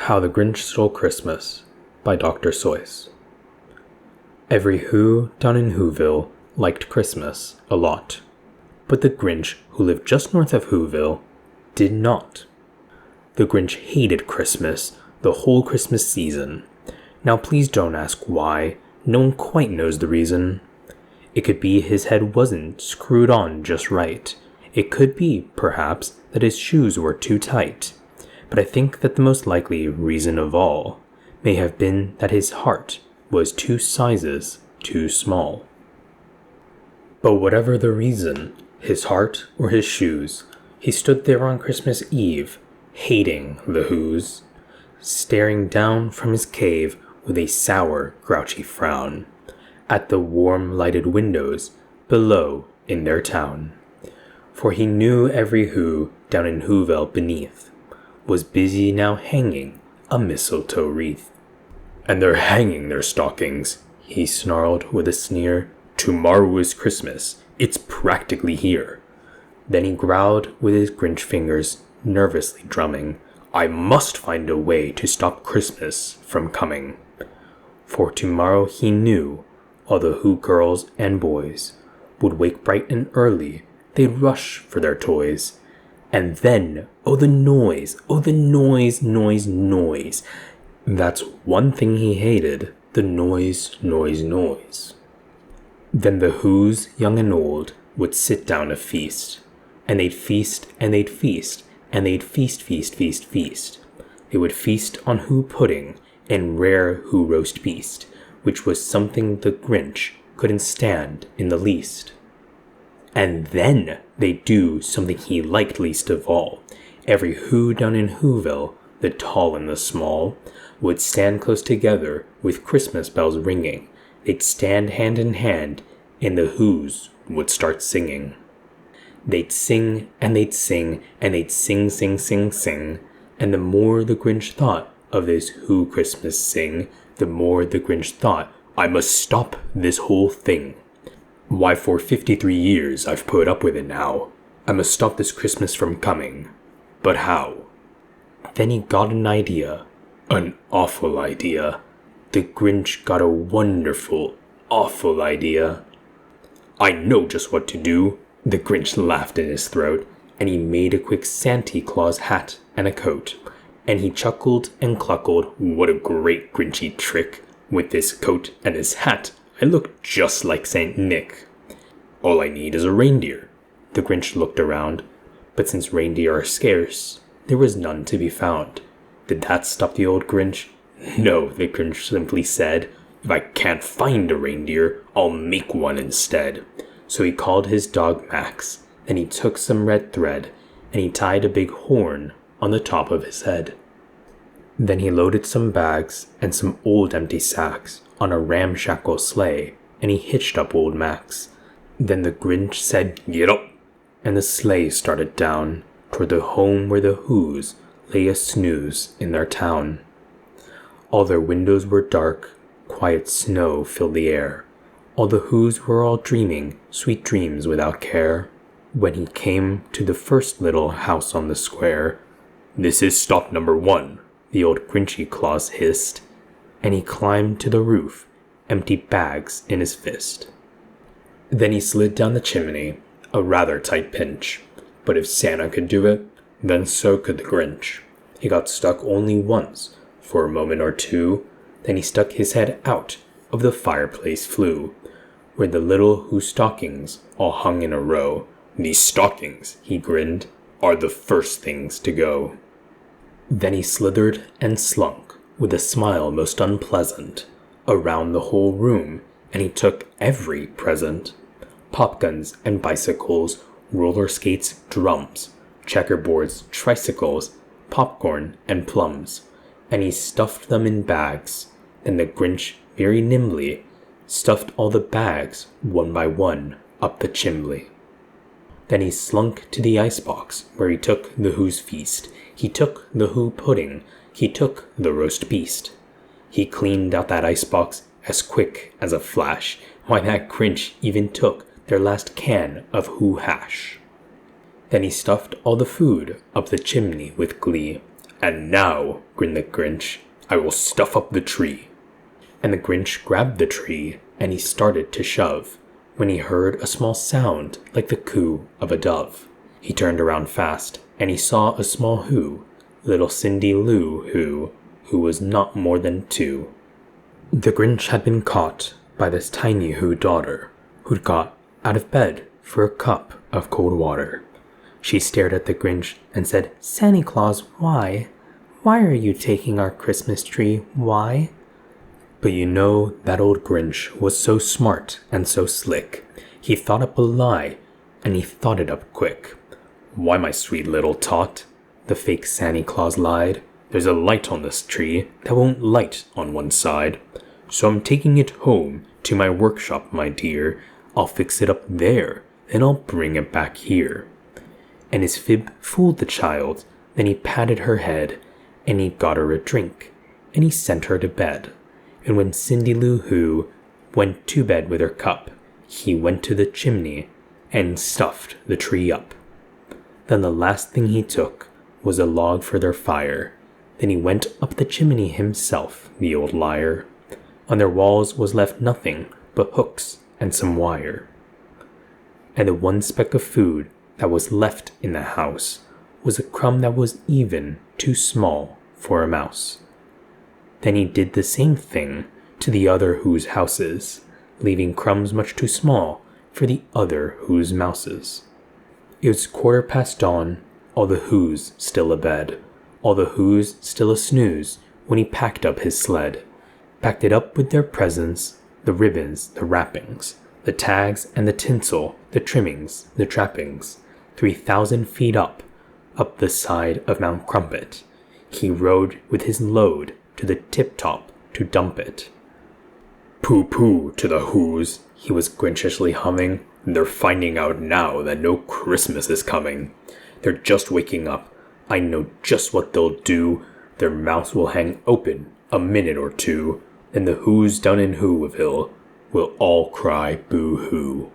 How the Grinch Stole Christmas by Dr. Seuss. Every Who down in Whoville liked Christmas a lot, but the Grinch, who lived just north of Whoville, did not. The Grinch hated Christmas the whole Christmas season. Now please don't ask why, no one quite knows the reason. It could be his head wasn't screwed on just right. It could be, perhaps, that his shoes were too tight. But I think that the most likely reason of all may have been that his heart was 2 sizes too small. But whatever the reason, his heart or his shoes, he stood there on Christmas Eve, hating the Whos, staring down from his cave with a sour, grouchy frown at the warm lighted windows below in their town. For he knew every Who down in Whoville beneath was busy now hanging a mistletoe wreath. "And they're hanging their stockings," he snarled with a sneer. "Tomorrow is Christmas, it's practically here." Then he growled with his Grinch fingers nervously drumming, "I must find a way to stop Christmas from coming." For tomorrow he knew all the Who girls and boys would wake bright and early, they'd rush for their toys. And then, oh the noise, noise. That's one thing he hated, the noise. Then the Whos, young and old, would sit down to feast. And they'd feast, and they'd feast, and they'd feast. They would feast on Who pudding and rare Who roast beast, which was something the Grinch couldn't stand in the least. And then they'd do something he liked least of all. Every Who down in Whoville, the tall and the small, would stand close together with Christmas bells ringing. They'd stand hand in hand, and the Whos would start singing. They'd sing, and they'd sing, and they'd sing. And the more the Grinch thought of this Who Christmas sing, the more the Grinch thought, "I must stop this whole thing. Why, for 53 years I've put up with it now. I must stop this Christmas from coming. But how?" Then he got an idea. An awful idea. The Grinch got a wonderful, awful idea. "I know just what to do." The Grinch laughed in his throat, and he made a quick Santa Claus hat and a coat. And he chuckled and cluckled, "What a great Grinchy trick. With this coat and this hat, I look just like Saint Nick. All I need is a reindeer." The Grinch looked around, but since reindeer are scarce, there was none to be found. Did that stop the old Grinch? No, the Grinch simply said, "If I can't find a reindeer, I'll make one instead." So he called his dog Max, and he took some red thread, and he tied a big horn on the top of his head. Then he loaded some bags and some old empty sacks on a ramshackle sleigh, and he hitched up old Max. Then the Grinch said, "Get up!" and the sleigh started down toward the home where the Whos lay a snooze in their town. All their windows were dark, quiet snow filled the air. All the Whos were all dreaming sweet dreams without care. When he came to the first little house on the square, "This is stop number 1, the old Grinchy Claus hissed, and he climbed to the roof, empty bags in his fist. Then he slid down the chimney, a rather tight pinch, but if Santa could do it, then so could the Grinch. He got stuck only once, for a moment or two, then he stuck his head out of the fireplace flue, where the little Who stockings all hung in a row. "These stockings," he grinned, "are the first things to go." Then he slithered and slunk, with a smile most unpleasant, around the whole room, and he took every present. Popguns and bicycles, roller skates, drums, checkerboards, tricycles, popcorn and plums, and he stuffed them in bags. Then the Grinch, very nimbly, stuffed all the bags, one by one, up the chimbley. Then he slunk to the icebox, where he took the Who's feast. He took the Who pudding, he took the roast beast. He cleaned out that icebox as quick as a flash. Why, that Grinch even took their last can of Who hash. Then he stuffed all the food up the chimney with glee, "And now," grinned the Grinch, "I will stuff up the tree." And the Grinch grabbed the tree, and he started to shove, when he heard a small sound like the coo of a dove. He turned around fast, and he saw a small who, little Cindy Lou who was not more than 2. The Grinch had been caught by this tiny who daughter, who'd got out of bed for a cup of cold water. She stared at the Grinch and said, "Santa Claus, why? Why are you taking our Christmas tree? Why?" But you know that old Grinch was so smart and so slick. He thought up a lie, and he thought it up quick. "Why, my sweet little tot," the fake Santa Claus lied, "there's a light on this tree that won't light on one side. So I'm taking it home to my workshop, my dear. I'll fix it up there, then I'll bring it back here." And his fib fooled the child. Then he patted her head, and he got her a drink, and he sent her to bed. And when Cindy Lou Who went to bed with her cup, he went to the chimney and stuffed the tree up. Then the last thing he took was a log for their fire. Then he went up the chimney himself, the old liar. On their walls was left nothing but hooks and some wire. And the one speck of food that was left in the house was a crumb that was even too small for a mouse. Then he did the same thing to the other Who's houses, leaving crumbs much too small for the other Who's mouses. It was 1/4 dawn, all the Who's still abed, all the Who's still a snooze, when he packed up his sled. Packed it up with their presents, the ribbons, the wrappings, the tags and the tinsel, the trimmings, the trappings. 3,000 feet up the side of Mount Crumpet, he rode with his load to the tip-top to dump it. "Pooh-pooh to the Who's," he was grinchishly humming. "They're finding out now that no Christmas is coming. They're just waking up. I know just what they'll do. Their mouths will hang open a minute or two. Then the Who's down in Whoville will all cry boo-hoo."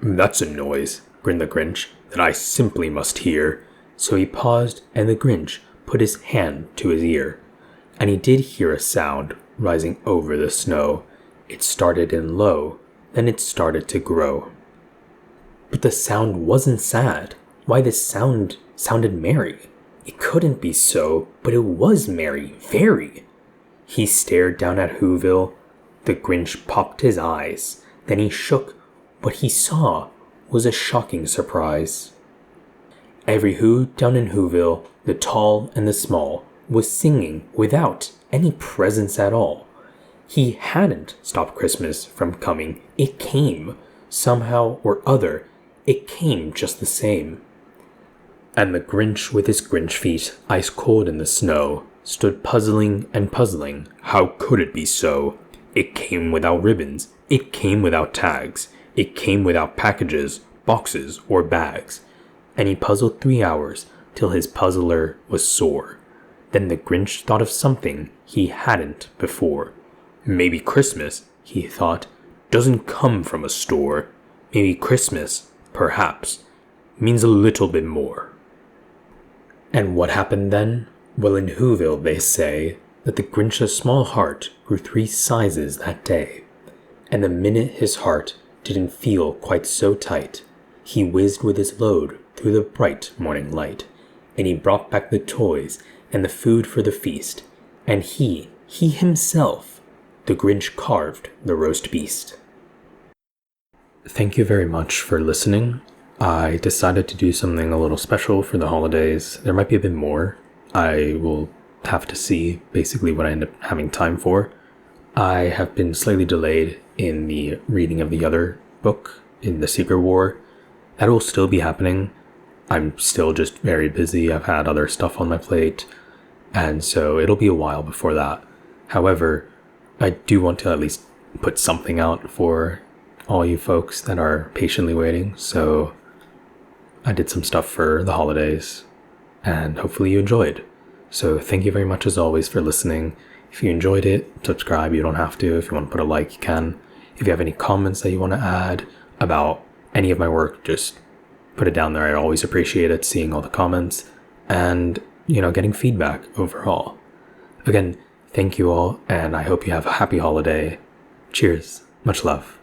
"That's a noise," grinned the Grinch, "that I simply must hear." So he paused, and the Grinch put his hand to his ear. And he did hear a sound rising over the snow. It started in low, then it started to grow. But the sound wasn't sad. Why, this sound sounded merry. It couldn't be so, but it was merry, very. He stared down at Whoville. The Grinch popped his eyes. Then he shook. What he saw was a shocking surprise. Every Who down in Whoville, the tall and the small, was singing without any presents at all. He hadn't stopped Christmas from coming. It came. Somehow or other, it came just the same. And the Grinch with his Grinch feet, ice cold in the snow, stood puzzling and puzzling. How could it be so? It came without ribbons. It came without tags. It came without packages, boxes, or bags. And he puzzled 3 hours till his puzzler was sore. Then the Grinch thought of something he hadn't before. Maybe Christmas, he thought, doesn't come from a store. Maybe Christmas, perhaps, means a little bit more. And what happened then? Well, in Whoville they say that the Grinch's small heart grew 3 sizes that day. And the minute his heart didn't feel quite so tight, he whizzed with his load through the bright morning light. And he brought back the toys and the food for the feast. And he himself, the Grinch, carved the roast beast. Thank you very much for listening. I decided to do something a little special for the holidays. There might be a bit more. I will have to see basically what I end up having time for. I have been slightly delayed in the reading of the other book, in The Secret War. That will still be happening. I'm still just very busy. I've had other stuff on my plate, and so it'll be a while before that. However, I do want to at least put something out for all you folks that are patiently waiting, so I did some stuff for the holidays, and hopefully you enjoyed. So thank you very much as always for listening. If you enjoyed it, subscribe. You don't have to. If you want to put a like, you can. If you have any comments that you want to add about any of my work, just put it down there. I always appreciate it, seeing all the comments. And getting feedback overall. Again, thank you all, and I hope you have a happy holiday. Cheers. Much love.